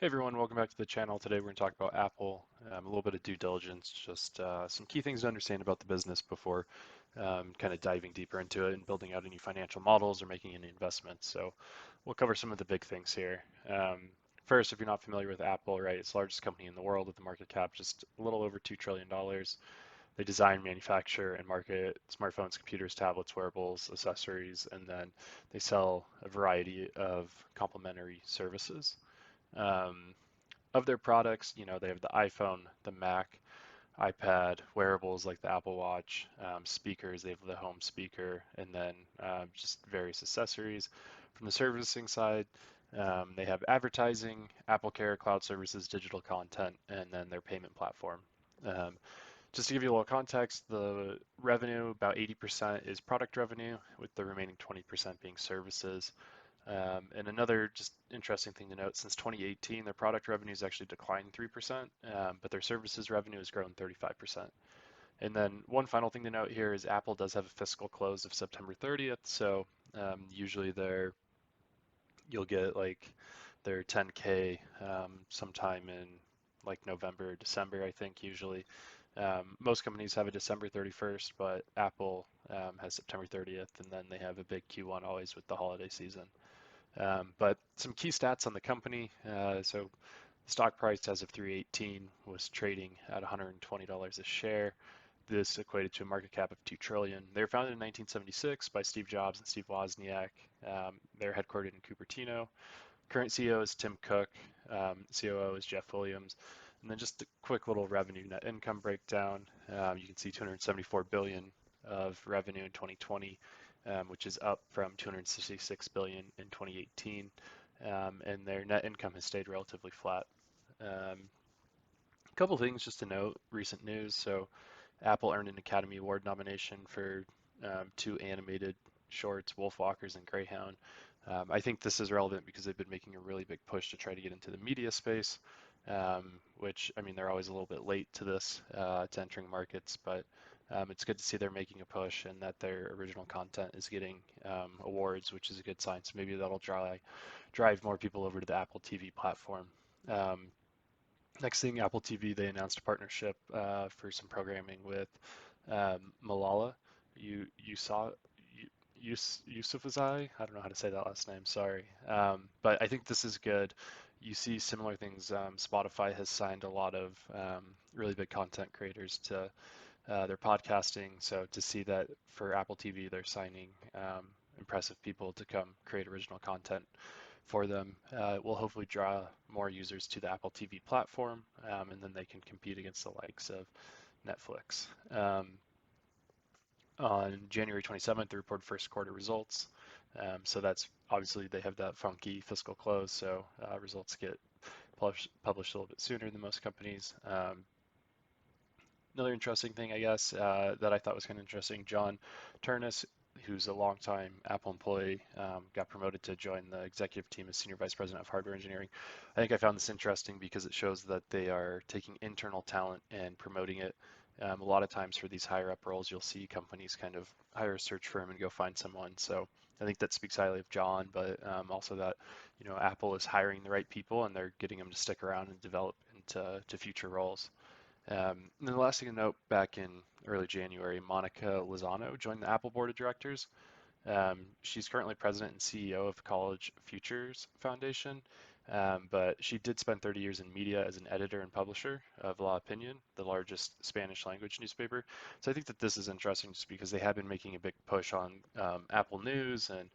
Hey everyone, welcome back to the channel. Today we're going to talk about Apple, a little bit of due diligence, just some key things to understand about the business before kind of diving deeper into it and building out any financial models or making any investments. So we'll cover some of the big things here. First, if you're not familiar with Apple, right, it's the largest company in the world with a market cap just a little over $2 trillion. They design, manufacture, and market smartphones, computers, tablets, wearables, accessories, and then they sell a variety of complementary services. Um, of their products, they have the iPhone, the Mac, iPad, wearables like the Apple Watch, speakers, they have the home speaker, and then just various accessories. From the servicing side, they have advertising, Apple Care, cloud services, digital content, and then their payment platform. Um, just to give you a little context, the revenue, about 80% is product revenue, with the remaining 20% being services. And another just interesting thing to note, since 2018, their product revenue has actually declined 3%, but their services revenue has grown 35%. And then one final thing to note here is Apple does have a fiscal close of September 30th, so usually you'll get like their 10K sometime in like November or December, I think usually. Most companies have a December 31st, but Apple has September 30th, and then they have a big Q1 always with the holiday season. But some key stats on the company. So stock price as of 3/18 was trading at $120 a share. This equated to a market cap of 2 trillion. They were founded in 1976 by Steve Jobs and Steve Wozniak. They're headquartered in Cupertino. Current CEO is Tim Cook. COO is Jeff Williams. And then just a quick little revenue net income breakdown. You can see 274 billion of revenue in 2020, which is up from 266 billion in 2018, and their net income has stayed relatively flat. A couple things just to note, recent news. So Apple earned an Academy Award nomination for two animated shorts, Wolfwalkers and Greyhound. I think this is relevant because they've been making a really big push to try to get into the media space, which, I mean, they're always a little bit late to this, to entering markets, but it's good to see they're making a push and that their original content is getting awards, which is a good sign. So maybe that'll drive more people over to the Apple TV platform. Um, Next thing, Apple TV, they announced a partnership for some programming with Malala. You saw Yousafzai. I don't know how to say that last name. Sorry, but I think this is good. You see similar things. Spotify has signed a lot of really big content creators to their podcasting. So to see that for Apple TV, they're signing impressive people to come create original content for them will hopefully draw more users to the Apple TV platform, and then they can compete against the likes of Netflix. On January 27th, they reported first quarter results. So that's obviously they have that funky fiscal close, so results get published a little bit sooner than most companies. Another interesting thing, I guess, that I thought was kind of interesting, John Turnus, who's a longtime Apple employee, got promoted to join the executive team as Senior Vice President of Hardware Engineering. I think I found this interesting because it shows that they are taking internal talent and promoting it. A lot of times for these higher up roles, you'll see companies kind of hire a search firm and go find someone. So I think that speaks highly of John, but also that Apple is hiring the right people and they're getting them to stick around and develop into future roles. And then the last thing to note, back in early January, Monica Lozano joined the Apple Board of Directors. She's currently president and CEO of College Futures Foundation, but she did spend 30 years in media as an editor and publisher of La Opinion, the largest Spanish language newspaper. So I think that this is interesting just because they have been making a big push on Apple News and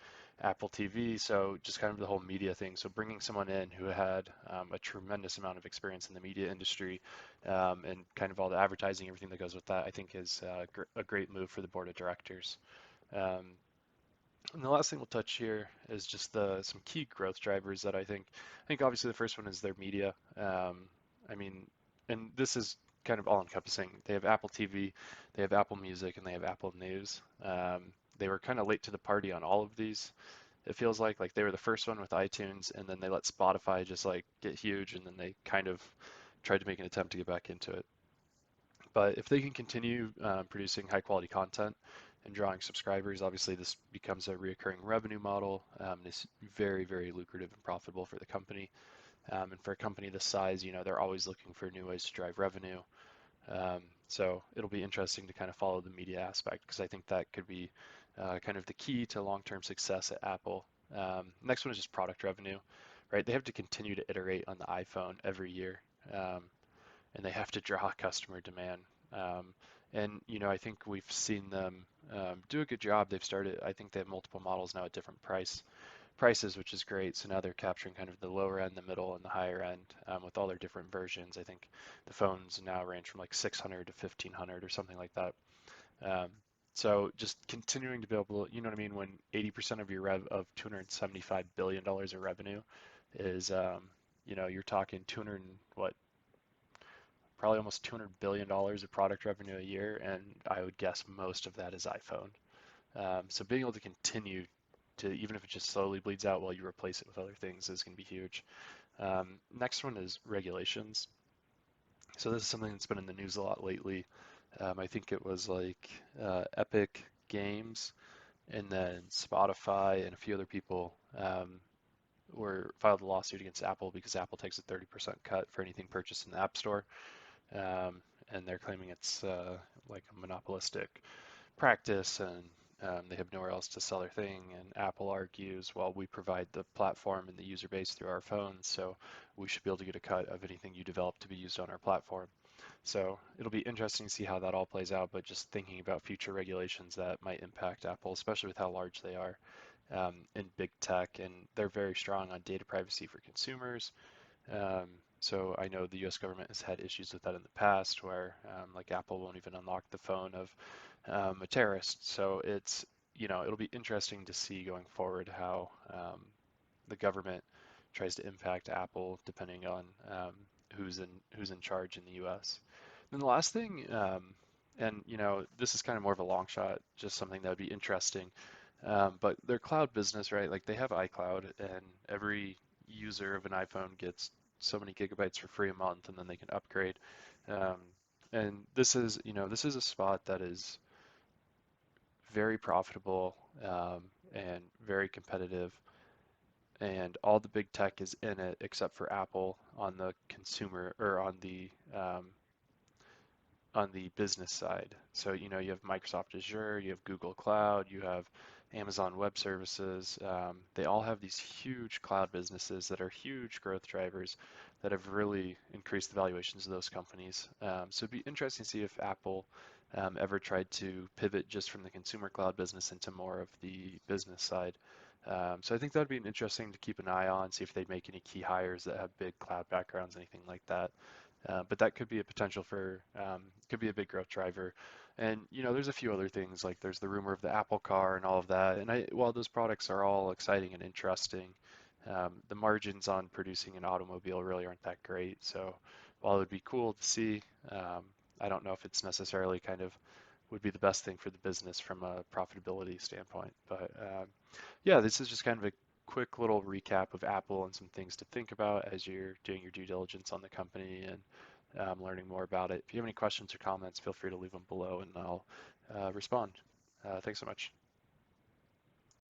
Apple TV, so just kind of the whole media thing. So bringing someone in who had a tremendous amount of experience in the media industry and kind of all the advertising, everything that goes with that, I think is a great move for the board of directors. Um, and the last thing we'll touch here is just some key growth drivers that I think. I think obviously the first one is their media. I mean, and this is kind of all encompassing. They have Apple TV, they have Apple Music, and they have Apple News. They were kind of late to the party on all of these. It feels like they were the first one with iTunes, and then they let Spotify just like get huge, and then they kind of tried to make an attempt to get back into it. But if they can continue producing high quality content and drawing subscribers, obviously this becomes a reoccurring revenue model. It's very, very lucrative and profitable for the company. And for a company this size, they're always looking for new ways to drive revenue. So it'll be interesting to kind of follow the media aspect because I think that could be kind of the key to long-term success at Apple. Next one is just product revenue, right? They have to continue to iterate on the iPhone every year, um, and they have to draw customer demand. Um, and I think we've seen them do a good job. They've started. I think they have multiple models now at different prices, which is great. So now they're capturing kind of the lower end, the middle, and the higher end with all their different versions. I think the phones now range from like 600 to 1500 or something like that. Um, so just continuing to be able to, you know what I mean, when 80% of your rev of $275 billion of revenue is, you're talking 200, what, probably almost $200 billion of product revenue a year, and I would guess most of that is iPhone. So being able to continue to, even if it just slowly bleeds out while you replace it with other things, is going to be huge. Next one is regulations. So this is something that's been in the news a lot lately. I think it was like Epic Games and then Spotify and a few other people were filed a lawsuit against Apple because Apple takes a 30% cut for anything purchased in the App Store. And they're claiming it's like a monopolistic practice, and they have nowhere else to sell their thing. And Apple argues, well, we provide the platform and the user base through our phones, so we should be able to get a cut of anything you develop to be used on our platform. So it'll be interesting to see how that all plays out, but just thinking about future regulations that might impact Apple, especially with how large they are in big tech, and they're very strong on data privacy for consumers. Um, so I know the U.S. government has had issues with that in the past, where like Apple won't even unlock the phone of a terrorist. So it'll be interesting to see going forward how the government tries to impact Apple depending on who's in charge in the U.S. And the last thing, and this is kind of more of a long shot, just something that would be interesting. But their cloud business, right? Like they have iCloud, and every user of an iPhone gets so many gigabytes for free a month, and then they can upgrade. Um, and this is a spot that is very profitable and very competitive, and all the big tech is in it except for Apple on the consumer or on the business side. So, you have Microsoft Azure, you have Google Cloud, you have Amazon Web Services. They all have these huge cloud businesses that are huge growth drivers that have really increased the valuations of those companies. So it'd be interesting to see if Apple ever tried to pivot just from the consumer cloud business into more of the business side. So I think that would be an interesting to keep an eye on, see if they make any key hires that have big cloud backgrounds, anything like that. But that could be a potential for, could be a big growth driver. And there's a few other things like there's the rumor of the Apple Car and all of that. And while those products are all exciting and interesting, the margins on producing an automobile really aren't that great. So while it would be cool to see, I don't know if it's necessarily kind of would be the best thing for the business from a profitability standpoint. But yeah, this is just kind of a quick little recap of Apple and some things to think about as you're doing your due diligence on the company and learning more about it. If you have any questions or comments, feel free to leave them below and I'll respond. Thanks so much.